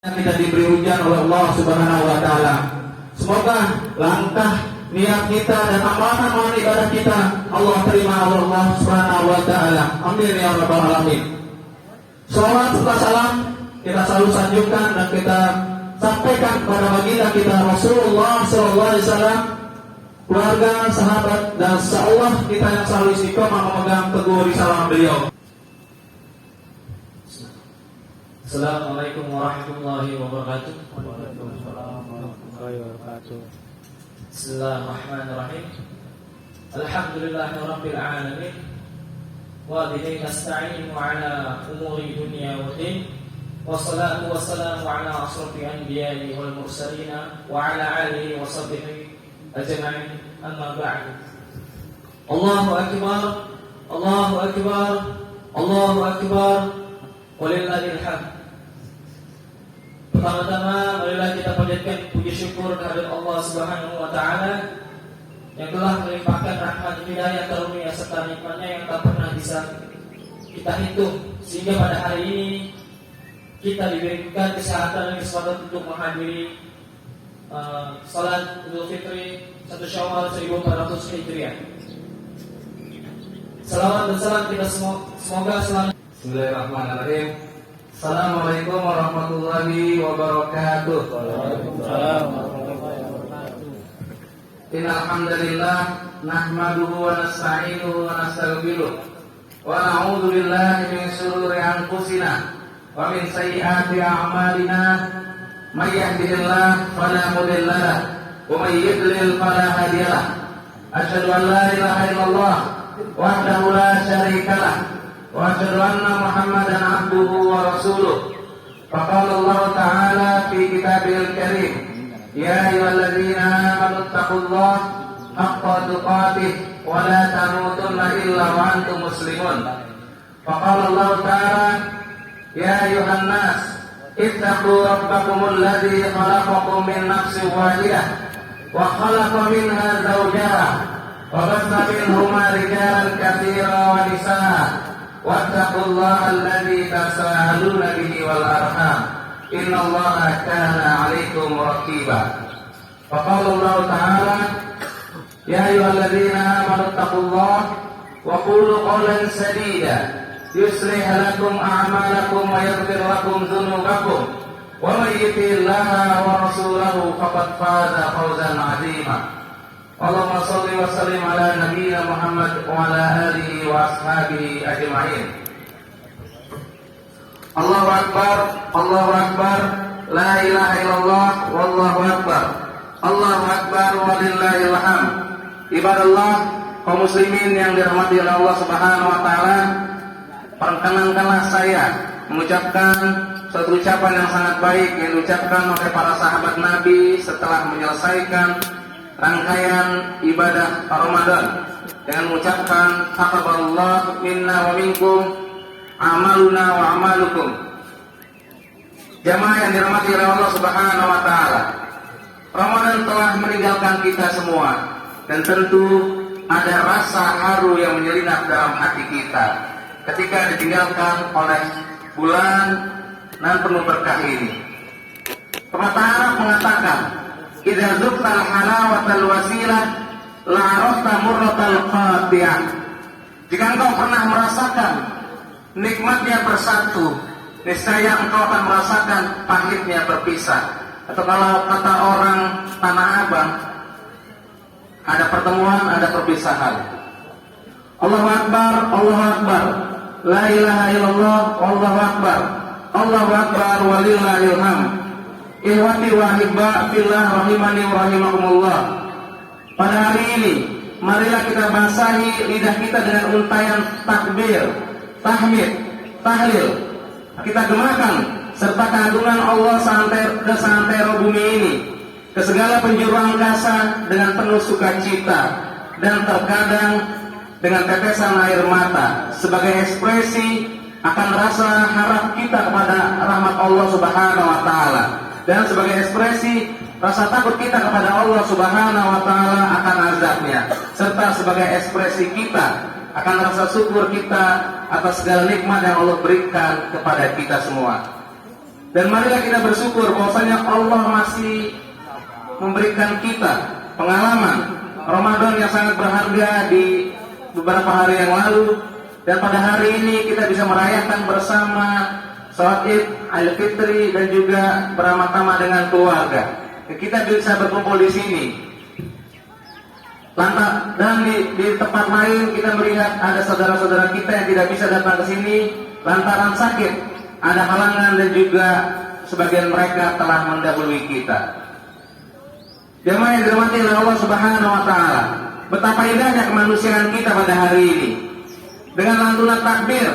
kita diberi hujan oleh Allah Subhanahu wa taala. Semoga langkah niat kita dan amalan ibadah kita Allah terima oleh Allah Subhanahu wa taala. Amin ya rabbal alamin. Salawat serta salam kita selalu sanjungkan dan kita sampaikan kepada baginda kita Rasulullah sallallahu alaihi wasallam, keluarga, sahabat dan seolah kita yang selalu istiqomah memegang teguh risalah beliau. Assalamualaikum warahmatullahi wabarakatuh. Waalaikumsalam warahmatullahi wabarakatuh. Bismillahirrahmanirrahim. Alhamdulillahirabbil alamin. Wa bihi nasta'inu ala umuri dunya wa din. Wassalatu wassalamu ala asrofil anbiya'i wal mursalin wa ala alihi wa sahbihi ajma'in. Amma ba'du. Allahu akbar. Allahu akbar. Allahu akbar. Walillahil hamd. Pertama-tama marilah kita panjatkan puji syukur kehadirat Allah Subhanahu wa taala yang telah melimpahkan rahmat, hidayah, karunia serta nikmatnya yang tak pernah bisa kita hitung, sehingga pada hari ini kita diberikan kesehatan dan kesempatan untuk menghadiri salat Idul Fitri 1 Syawal 1400 Hijriah. Salawat dan salam kita semoga selalu. Bismillahirrahmanirrahim. Assalamualaikum warahmatullahi wabarakatuh. Waalaikumsalam warahmatullahi wabarakatuh. Innal hamdalillah nahmaduhu wa nasta'inuhu wa nastaghfiruh wa na'udzu billahi min shururi anfusina wa min sayyiati a'malina. May yahdihillahu fala mudilla lahu wa may yudlil fala hadiya lahu. Asyhadu an la ilaha illallah wahdahu la syarika lahu wa asyhadu anna Muhammadan abduhu wa rasuluh. Faqala Allah Ta'ala fi Kitabihil Karim, ya ayyuhalladzina amanu taqullaha haqqa tuqatih wa la tamutunna illa wa antum muslimun. Faqala Allah Ta'ala, ya ayyuhan nas ittaqu rabbakumul ladzi khalaqakum min nafsin wahidah wa khalaqa minha zawjaha wa bassa minhuma rijalan katsiran wa nisaa. Wattaqullaha alladzi tasaaluna bihi wal arham innallaha kana 'alaikum raqiba. Faqala Allah Ta'ala, ya ayyuhalladzina amanu taqullaha wa qulu qawlan sadida yuslih lakum a'malakum wa yaghfir lakum dhunubakum wa may yuti'illaha wa rasulahu faqad faza fawzan 'azima. Allahumma shalli wa sallim ala nabiyyina Muhammad wa ala alihi wa ashabihi ajma'in. Allahu akbar, Allahu akbar, la ilaha illallah, wallahu akbar. Allahu akbar walillahil hamd. Ibadallah, kaum muslimin yang dirahmati oleh Allah Subhanahu wa taala, perkenankanlah saya mengucapkan suatu ucapan yang sangat baik yang diucapkan oleh para sahabat Nabi setelah menyelesaikan rangkaian ibadah Ramadan dengan mengucapkan taqabbalallahu minna wa minkum amaluna wa amalukum. Jamaah yang dirahmati oleh Allah Subhanahu wa taala, Ramadan telah meninggalkan kita semua dan tentu ada rasa haru yang menyelinap dalam hati kita ketika ditinggalkan oleh bulan nan penuh berkah ini. Pepatah Arab mengatakan, idza dzuktal halawatal wasilah la arafta murratal qati'ah. Jika engkau pernah merasakan nikmatnya bersatu, niscaya engkau akan merasakan pahitnya berpisah. Atau kalau kata orang Tanah Abang, ada pertemuan, ada perpisahan. Allahu akbar, Allahu akbar, la ilaha illallah, Allahu akbar, Allahu akbar walillahil hamd. Ihwati wa hibba fillah rahimani wa rahimakumullah. Pada hari ini marilah kita basahi lidah kita dengan untayan takbir, tahmid, tahlil. Kita gemakan serta keagungan Allah santero bumi ini ke segala penjuru angkasa dengan penuh sukacita dan terkadang dengan tetesan air mata sebagai ekspresi akan rasa harap kita kepada rahmat Allah Subhanahu wa taala, dan sebagai ekspresi rasa takut kita kepada Allah Subhanahu wa taala akan azabnya, serta sebagai ekspresi kita akan rasa syukur kita atas segala nikmat yang Allah berikan kepada kita semua. Dan marilah kita bersyukur bahwasanya Allah masih memberikan kita pengalaman Ramadan yang sangat berharga di beberapa hari yang lalu, dan pada hari ini kita bisa merayakan bersama salat Id, Aidilfitri, dan juga beramah-tamah dengan keluarga. Kita bisa berkumpul di sini. Dan di tempat lain kita melihat ada saudara-saudara kita yang tidak bisa datang ke sini lantaran sakit, ada halangan, dan juga sebagian mereka telah mendahului kita. Jemaah yang dirahmati oleh Allah Subhanahu wa taala, betapa indahnya kemanusiaan kita pada hari ini. Dengan lantunan takbir,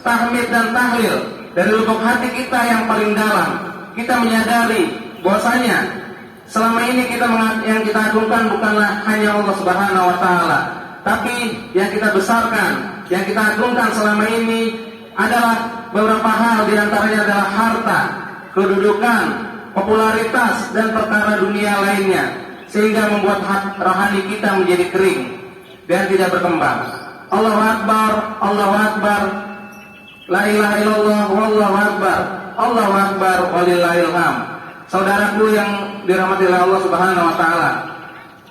tahmid, dan tahlil dari lubuk hati kita yang paling dalam, kita menyadari bahwasanya selama ini yang kita agungkan bukanlah hanya Allah Subhanahu wa taala, tapi yang kita besarkan, yang kita agungkan selama ini adalah beberapa hal, di antaranya adalah harta, kedudukan, popularitas, dan perkara dunia lainnya, sehingga membuat rohani kita menjadi kering dan tidak berkembang. Allahu Akbar, Allahu Akbar, la ilaha illallah, wallahu akbar, Allahu Akbar, walillahil hamd. Saudaraku yang dirahmati oleh Allah Subhanahu wa taala,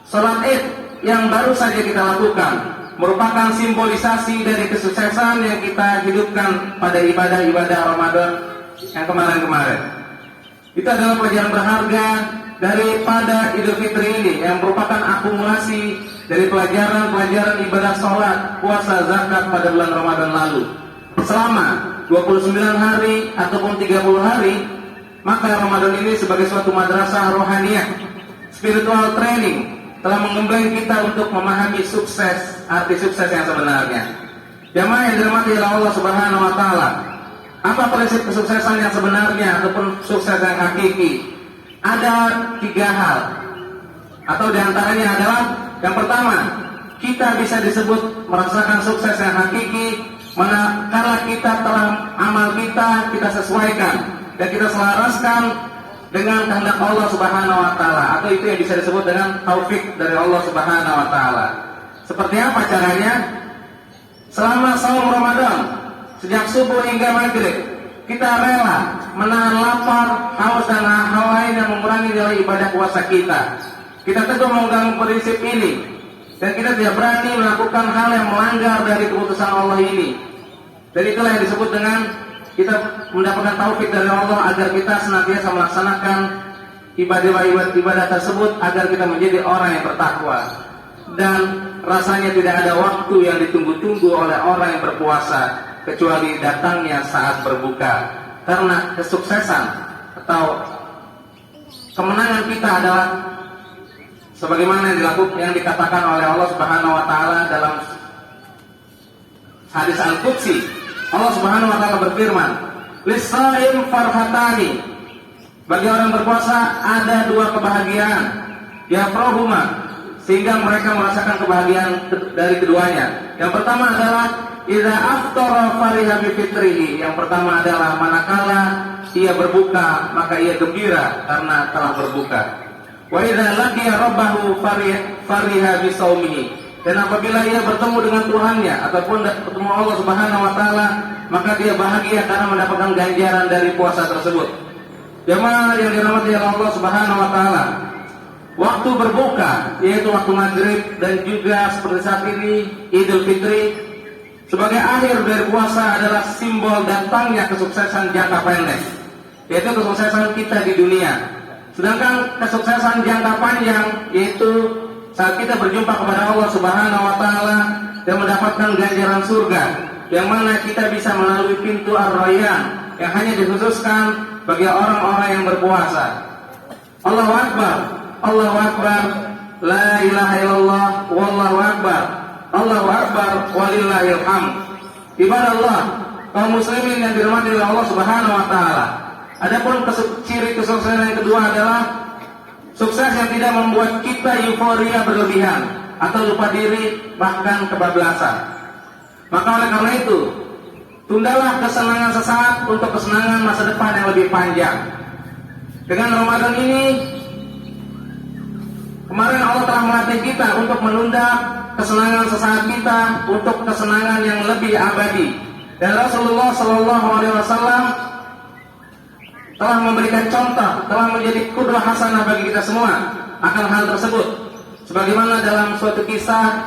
salat Id yang baru saja kita lakukan merupakan simbolisasi dari kesuksesan yang kita hidupkan pada ibadah-ibadah Ramadan yang kemarin-kemarin. Itu adalah pelajaran berharga daripada Idul Fitri ini, yang merupakan akumulasi dari pelajaran-pelajaran ibadah sholat, puasa, zakat pada bulan Ramadan lalu. Selama 29 hari ataupun 30 hari, maka Ramadan ini sebagai suatu madrasah rohaniyah, spiritual training, telah menggembleng kita untuk memahami sukses, arti sukses yang sebenarnya. Jamaah yang dirahmati oleh Allah Subhanahu wa taala, apa prinsip kesuksesan yang sebenarnya ataupun sukses yang hakiki? Ada 3 hal, atau diantaranya adalah yang pertama, kita bisa disebut merasakan sukses yang hakiki manakala kita telah amal kita sesuaikan dan kita selaraskan dengan kehendak Allah Subhanahu wa taala, atau itu yang bisa disebut dengan taufik dari Allah Subhanahu wa taala. Seperti apa caranya? Selama saum Ramadan, sejak subuh hingga maghrib, kita rela menahan lapar, haus, dan hal lain yang mengurangi nilai ibadah puasa kita. Kita teguh memegang prinsip ini, dan kita tidak berani melakukan hal yang melanggar dari keputusan Allah ini. Dan itulah yang disebut dengan kita mendapatkan taufik dari Allah agar kita senantiasa melaksanakan ibadah tersebut, agar kita menjadi orang yang bertakwa. Dan rasanya tidak ada waktu yang ditunggu-tunggu oleh orang yang berpuasa kecuali datangnya saat berbuka. Karena kesuksesan atau kemenangan kita adalah sebagaimana yang dikatakan oleh Allah Subhanahu wa taala dalam hadis Al-Qudsi. Allah Subhanahu wa taala berfirman, "Lis-shaim farhatani." Bagi orang berpuasa ada 2 kebahagiaan, yafrahuma, sehingga mereka merasakan kebahagiaan dari keduanya. Yang pertama adalah idza aftara fariha bi fitrihi. Yang pertama adalah manakala ia berbuka, maka ia gembira karena telah berbuka. Wa idza laqiya rabbahu fariha bi shaumihi. Dan apabila ia bertemu dengan Tuhannya ataupun bertemu Allah Subhanahu wa taala, maka dia bahagia karena mendapatkan ganjaran dari puasa tersebut. Jemaah yang dirahmati Allah Subhanahu wa taala, waktu berbuka yaitu waktu maghrib dan juga seperti saat ini Idul Fitri sebagai akhir dari puasa adalah simbol datangnya kesuksesan jangka pendek, yaitu kesuksesan kita di dunia. Sedangkan kesuksesan jangka panjang yaitu saat kita berjumpa kepada Allah Subhanahu wa taala dan mendapatkan ganjaran surga, yang mana kita bisa melalui pintu Ar-Rayyan yang hanya dikhususkan bagi orang-orang yang berpuasa. Allahu Akbar, Allahu Akbar, la ilaha illallah, wallahu akbar, Allahu Akbar, walillahil hamd. Ibadallah, kaum muslimin yang dirahmati oleh Allah Subhanahu wa taala. Adapun ciri kesuksesan yang kedua adalah sukses yang tidak membuat kita euforia berlebihan atau lupa diri, bahkan kebablasan. Maka oleh karena itu, tundalah kesenangan sesaat untuk kesenangan masa depan yang lebih panjang. Dengan Ramadan ini, kemarin Allah telah melatih kita untuk menunda kesenangan sesaat kita untuk kesenangan yang lebih abadi. Dan Rasulullah SAW telah memberikan contoh, telah menjadi qudwah hasanah bagi kita semua akan hal tersebut. Sebagaimana dalam suatu kisah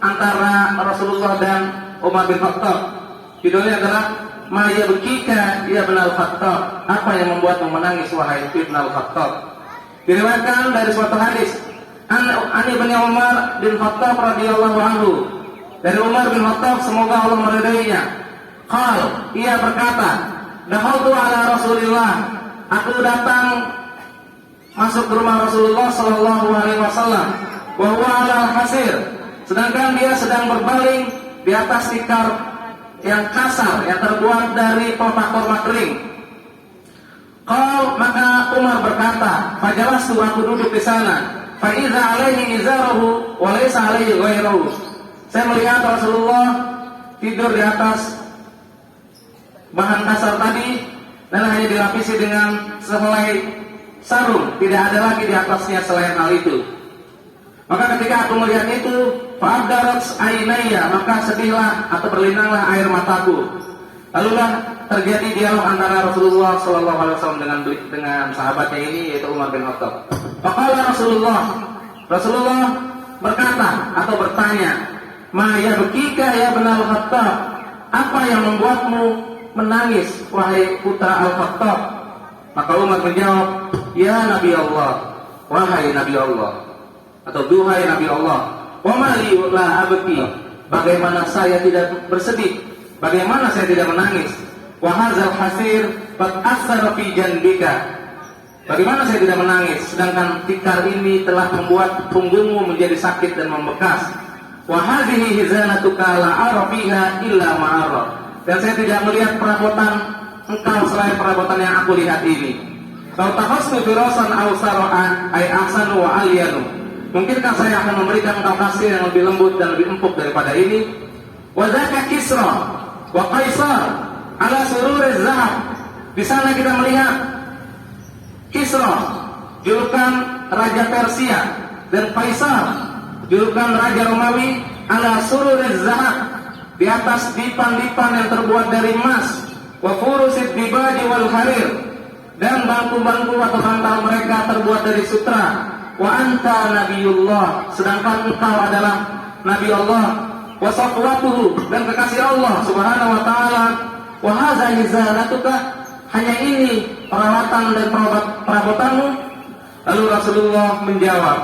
antara Rasulullah dan Umar bin Khattab. Judulnya adalah Ma yabkika ya ibnal Khattab. Apa yang membuatmu menangis wahai ibnal Khattab? Diriwayatkan dari suatu hadis an Ibnu Umar bin Khattab radhiyallahu anhu. Dari Umar bin Khattab, semoga Allah meridainya. Qal, ia berkata, dakhaltu ala Rasulillah. Aku datang masuk ke rumah Rasulullah sallallahu alaihi wasallam wa huwa ala hasir. Sedangkan dia sedang berbaring di atas tikar yang kasar yang terbuat dari korma kering. Maka Umar berkata, fajalastu, aku duduk di sana. Fa idza alaihi izarahu wa laysa alaihi ghairuhu. Saya melihat Rasulullah tidur di atas bahan kasar tadi dan hanya dilapisi dengan sehelai sarung, tidak ada lagi di atasnya selain hal itu. Maka ketika aku melihat itu, fa'abdarat ainaya, maka sedihlah atau berlinanglah air mataku. Lalulah terjadi dialog antara Rasulullah SAW dengan sahabatnya ini, yaitu Umar bin Khattab. Faqala Rasulullah berkata atau bertanya, Ma yabkika ya ibnal Khattab, apa yang membuatmu menangis wahai putra Al-Khattab? Maka Umar menjawab, ya Nabi Allah, wahai Nabi Allah, atau duhai Nabi Allah, wa ma li la abki, bagaimana saya tidak bersedih, bagaimana saya tidak menangis? Wa hadzal hasir qad asara fi janbika, bagaimana saya tidak menangis sedangkan tikar ini telah membuat punggungmu menjadi sakit dan membekas. Wa hadhihi hizanatuka la ara fiha illa ma ara, dan saya tidak melihat perabotan engkau selain perabotan yang aku lihat ini. Kalau tahasnu firasan aw sara'an ay ahsanu wa alyanu, mungkinkah saya akan memberikan engkau kasih yang lebih lembut dan lebih empuk daripada ini? Wa dzaka Kisra wa Qaisar ala sururiz zahab, di sana kita melihat Kisra, julukan raja Persia, dan Qaisar, julukan raja Romawi, ala sururiz zahab, di atas dipan-dipan yang terbuat dari emas, wa furusid dibaji wal harir, dan bangku-bangku atau bantal mereka terbuat dari sutra. Wa anta nabiyullah, sedangkan engkau adalah nabi Allah, wa safwatuhu, dan kekasih Allah subhanahu wa ta'ala. Wa hadza hizanatuka, hanya ini perawatan dan perabotanmu. Lalu Rasulullah menjawab,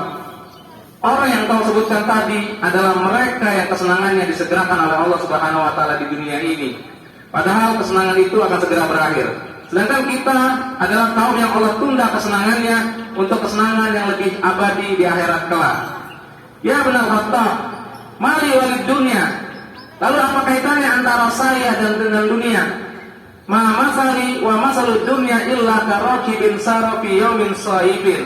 orang yang kau sebutkan tadi adalah mereka yang kesenangannya disegerakan oleh Allah subhanahu wa ta'ala di dunia ini, padahal kesenangan itu akan segera berakhir. Sedangkan kita adalah kaum yang Allah tunda kesenangannya untuk kesenangan yang lebih abadi di akhirat kelak. Ya ibnal Khattab, mali walid dunia, lalu apa kaitannya antara saya dan dengan dunia? Ma masali wa masalud dunya illa karakibin sara fi yaumin saibin.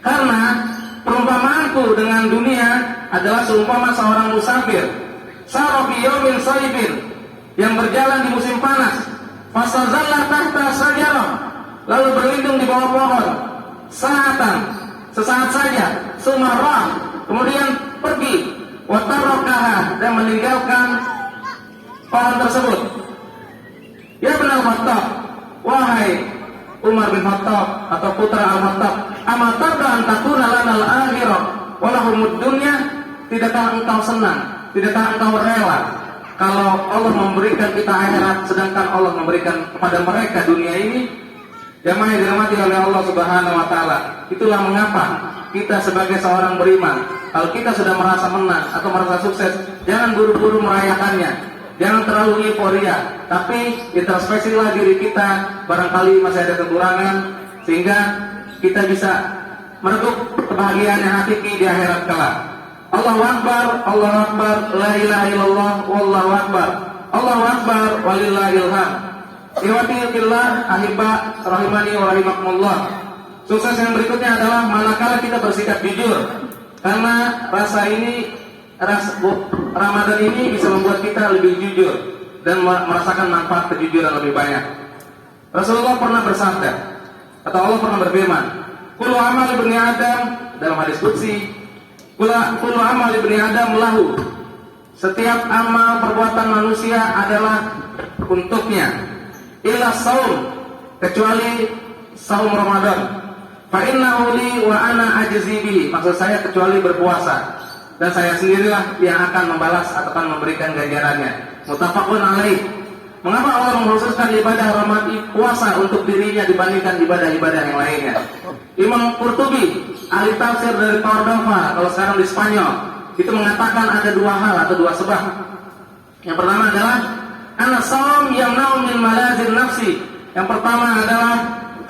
Karena perumpamaanku dengan dunia adalah seumpama seorang musafir sara fi yaumin saibin, yang berjalan di musim panas. Fasazalla tahta sajarah, lalu berlindung di bawah pohon. Sesaat saja. Sumarrah, kemudian pergi. Watarakaha, dan meninggalkan pohon tersebut. Ya ibnal Khattab, wahai Umar bin Khattab atau putra Al-Khattab, amatarda an takuna lana al-akhirah walahumud dunya, tidakkah engkau senang, tidakkah engkau rela kalau Allah memberikan kita akhirat sedangkan Allah memberikan kepada mereka dunia ini? Jamaah yang dirahmati oleh Allah Subhanahu wa taala, itulah mengapa kita sebagai seorang beriman, kalau kita sudah merasa menang atau merasa sukses, jangan buru-buru merayakannya, jangan terlalu euforia, tapi introspeksilah diri kita, barangkali masih ada kekurangan, sehingga kita bisa merebut kebahagiaan yang hakiki di akhirat kelak. Allahu Akbar, Allahu Akbar, la ilaha illallah, wallahu Akbar, Allahu Akbar, walillahil hamd. Ikhwati fillah, ahibba rahimani wa rahimakumullah. Sukses yang berikutnya adalah manakala kita bersikap jujur, karena Ramadan ini bisa membuat kita lebih jujur dan merasakan manfaat kejujuran lebih banyak. Rasulullah pernah bersabda, atau Allah pernah berfirman, kullu amal ibni Adam, dalam hadis qudsi, kullu amal ibni Adam lahu, setiap amal perbuatan manusia adalah untuknya, illa saum, kecuali saum Ramadan. Fa innahu li wa ana ajzi bihi. Maksud saya kecuali berpuasa, dan saya sendirilah yang akan membalas atau akan memberikan ganjarannya. Muttafaqun alaih. Mengapa Allah mengkhususkan ibadah puasa untuk dirinya dibandingkan ibadah-ibadah yang lainnya? Imam Qurtubi, ahli tafsir dari Cordova, kalau sekarang di Spanyol, itu mengatakan ada dua hal atau dua sebab. Yang pertama adalah anna shaum yamna'u min malazin nafsi. Yang pertama adalah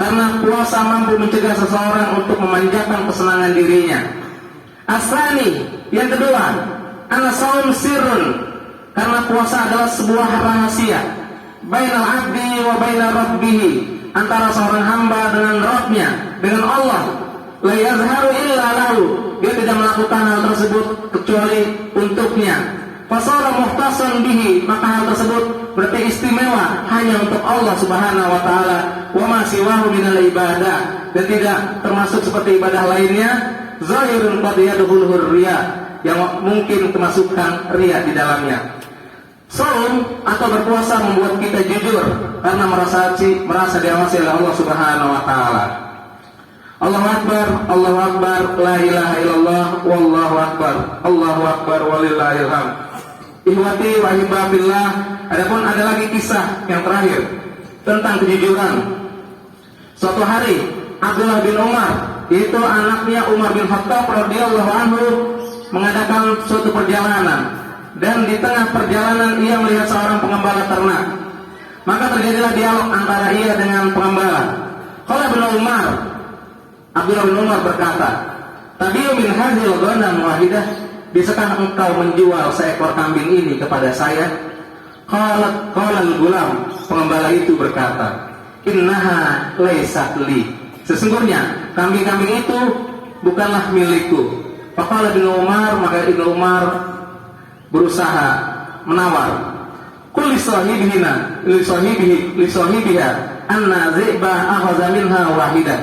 karena puasa mampu mencegah seseorang untuk memanjakan kesenangan dirinya. Asani, yang kedua, anna shaum sirrun, karena puasa adalah sebuah rahasia bainal abdi wa bainal rabbih, antara seorang hamba dengan Rabbnya, dengan Allah. La yazharu illa lahu, dia tidak melakukan hal tersebut kecuali untuknya. Fasara muhtasan bihi, maka hal tersebut berarti istimewa hanya untuk Allah Subhanahu wa taala. Wa ma siwahu minal ibadah, dan tidak termasuk seperti ibadah lainnya. Zahirun qad yadkhuluhu riya, yang mungkin kemasukan riya di dalamnya. Saum atau berpuasa membuat kita jujur karena merasa diawasi oleh Allah Subhanahu wa taala. Allahu akbar, Allahu akbar, la ilaha illallah, wallahu akbar, Allahu akbar walillahil hamd. Ihwati wa hibabillah, adapun ada lagi kisah yang terakhir tentang kejujuran. Suatu hari Abdullah bin Umar, yaitu anaknya Umar bin Khattab radhiyallahu anhu, mengadakan suatu perjalanan. Dan di tengah perjalanan ia melihat seorang pengembala ternak. Maka terjadilah dialog antara ia dengan pengembala. Qala bin Umar, Abdullah bin Umar berkata, "Tabi'u min hadhil ghanam wahidah, bisakah engkau menjual seekor kambing ini kepada saya?" Qala al-gulam, pengembala itu berkata, "Innaha laysat li." Sesungguhnya kambing-kambing itu bukanlah milikku. Faqala bin Umar, maka Ibnu Umar berusaha menawar. Qul li sahibiha anna zi'ba akhadha minha wahidah.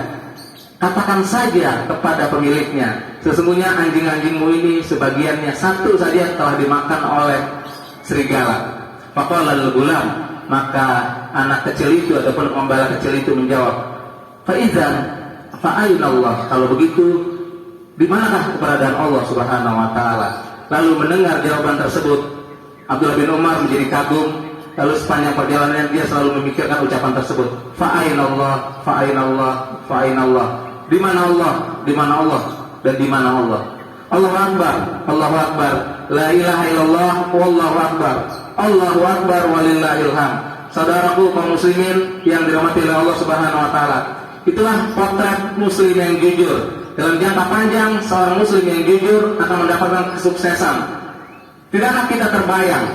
Katakan saja kepada pemiliknya, sesungguhnya anjing-anjingmu ini sebagiannya satu saja telah dimakan oleh serigala. Faqala al-gulam, maka anak kecil itu ataupun pengembala kecil itu menjawab, fa idzan fa ayna Allah. Kalau begitu, di manakah keberadaan Allah Subhanahu wa taala? Lalu mendengar jawaban tersebut, Abdullah bin Umar menjadi kagum. Lalu sepanjang perjalanan dia selalu memikirkan ucapan tersebut. Fa'ainallah, fa'ainallah, fa'ainallah. Di mana Allah? Di mana Allah? Dan di mana Allah? Allahu Akbar, Allahu Akbar. La ilaha illallah, wallahu akbar. Allahu Akbar walillahil hamd. Saudaraku kaum muslimin yang dirahmati oleh Allah Subhanahu wa taala. Itulah potret muslim yang jujur. Dalam jangka panjang, seorang muslim yang jujur akan mendapatkan kesuksesan. Tidakkah kita terbayang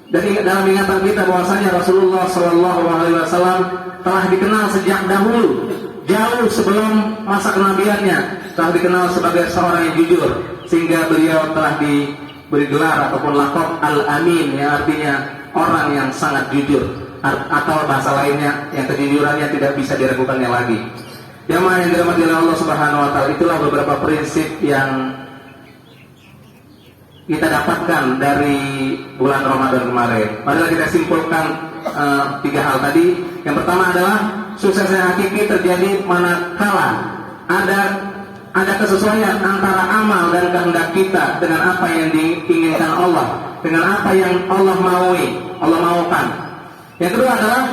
dan dalam ingatan kita bahwasanya Rasulullah SAW telah dikenal sejak dahulu, jauh sebelum masa kenabiannya, telah dikenal sebagai seorang yang jujur, sehingga beliau telah diberi gelar ataupun laqab Al-Amin, yang artinya orang yang sangat jujur, atau bahasa lainnya yang kejujurannya tidak bisa diragukannya lagi. Jamaah yang dirahmati oleh Allah Subhanahu wa taala, itulah beberapa prinsip yang kita dapatkan dari bulan Ramadan kemarin. Marilah kita simpulkan 3 hal tadi. Yang pertama adalah sukses yang hakiki terjadi manakala ada kesesuaian antara amal dan kehendak kita dengan apa yang diinginkan Allah, dengan apa yang Allah maukan. Yang kedua adalah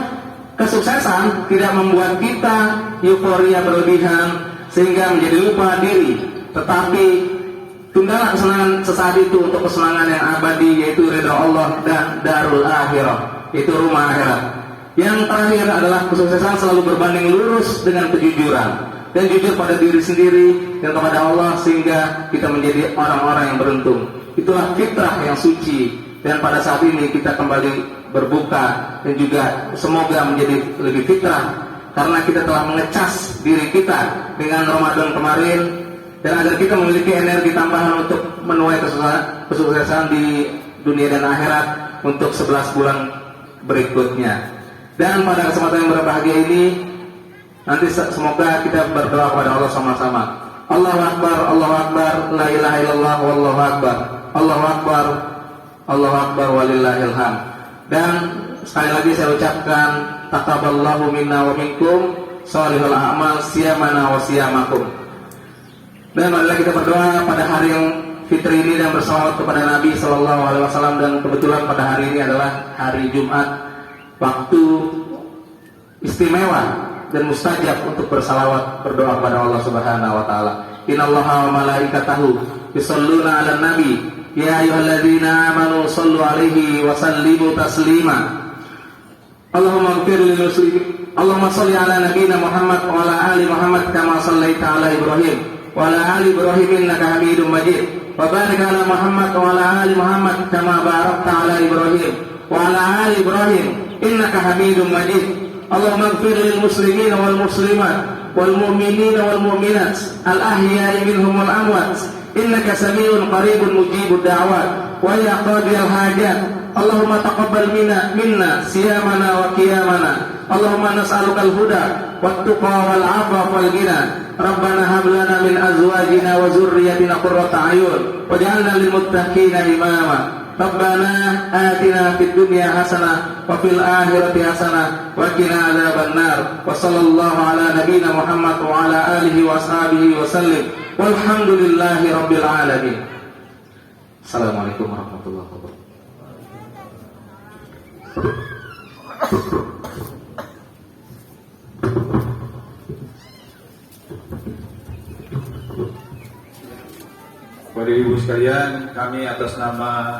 kesuksesan tidak membuat kita euforia berlebihan sehingga menjadi lupa diri, tetapi tundalah kesenangan sesaat itu untuk kesenangan yang abadi, yaitu ridha Allah dan darul akhirah, yaitu rumah akhirat. Yang terakhir adalah kesuksesan selalu berbanding lurus dengan kejujuran, dan jujur pada diri sendiri dan kepada Allah, sehingga kita menjadi orang-orang yang beruntung. Itulah fitrah yang suci, dan pada saat ini kita kembali berbuka dan juga semoga menjadi lebih fitrah karena kita telah mengecas diri kita dengan Ramadan kemarin, dan agar kita memiliki energi tambahan untuk menuai kesuksesan di dunia dan akhirat untuk 11 bulan berikutnya. Dan pada kesempatan yang berbahagia ini nanti semoga kita berdoa kepada Allah sama-sama. Allahu Akbar, Allahu Akbar, la ilaha illallah, wallahu akbar. Allahu Akbar, Allahu Akbar walillahil hamd. Dan sekali lagi saya ucapkan taqabbalallahu minna wa minkum. shalihul a'mal siyamana wa siyamakum. Dan marilah kita berdoa pada hari yang fitri ini dan bersalawat kepada Nabi Sallallahu Alaihi Wasallam, dan kebetulan pada hari ini adalah hari Jumat, waktu istimewa dan mustajab untuk bersalawat berdoa kepada Allah Subhanahu Wa Taala. Innallaha wa malaikatahu yusholluna 'alan nabi ya ayyuhalladzina amanu shallu 'alaihi wa sallimu taslima. Allahumma ighfir lil muslimin. Allahumma shalli 'ala nabiyyina Muhammad wa 'ala ali Muhammad kama shallaita 'ala Ibrahim wa 'ala ali Ibrahim innaka Hamidum Majid. Wa barik 'ala Muhammad wa 'ala ali Muhammad kama barakta 'ala Ibrahim wa 'ala ali Ibrahim innaka Hamidum Majid. Allahumma ighfir lil muslimin wal muslimat wal mu'minin wal mu'minat al ahya'i minhum wal amwat innaka samii'un qaribun mujibud da'wat wa ya qadiyal hajat. Allahumma taqabbal minna siyamana wa qiyamana. Allahumma nas'aluka al-huda wat tuqa wal 'afwa wal ghina. Rabbana hab lana min azwajina wa dhurriyyatina qurrata a'yun waj'alna lil muttaqina imama. Rabbana atina fid dunya hasanah wa fil akhirati hasanah wa qina adzabannar. Wa sallallahu ala nabiyyina Muhammad wa ala alihi wa ashabihi wa sallim. Walhamdulillahi rabbil alamin. Assalamualaikum warahmatullahi wabarakatuh. Bapak Ibu sekalian, kami atas nama